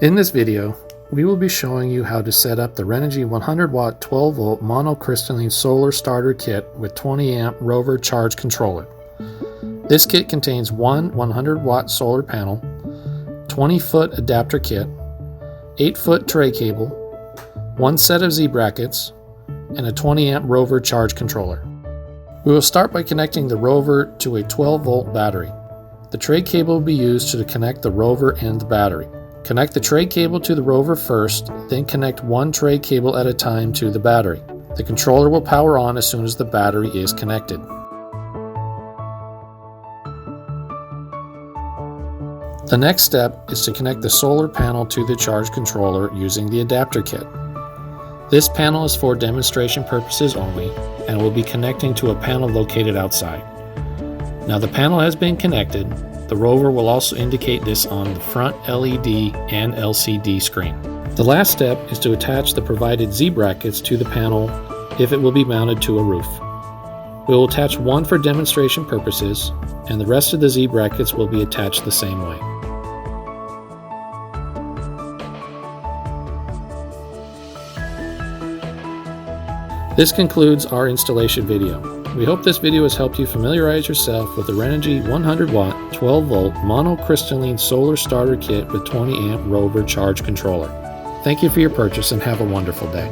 In this video, we will be showing you how to set up the Renogy 100W 12V monocrystalline solar starter kit with 20A rover charge controller. This kit contains one 100W solar panel, 20-foot adapter kit, 8-foot tray cable, one set of Z brackets, and a 20A rover charge controller. We will start by connecting the rover to a 12V battery. The tray cable will be used to connect the rover and the battery. Connect the tray cable to the rover first, then connect one tray cable at a time to the battery. The controller will power on as soon as the battery is connected. The next step is to connect the solar panel to the charge controller using the adapter kit. This panel is for demonstration purposes only and will be connecting to a panel located outside. Now the panel has been connected. The rover will also indicate this on the front LED and LCD screen. The last step is to attach the provided Z brackets to the panel if it will be mounted to a roof. We will attach one for demonstration purposes, and the rest of the Z brackets will be attached the same way. This concludes our installation video. We hope this video has helped you familiarize yourself with the Renogy 100W 12V monocrystalline solar starter kit with 20A rover charge controller. Thank you for your purchase and have a wonderful day.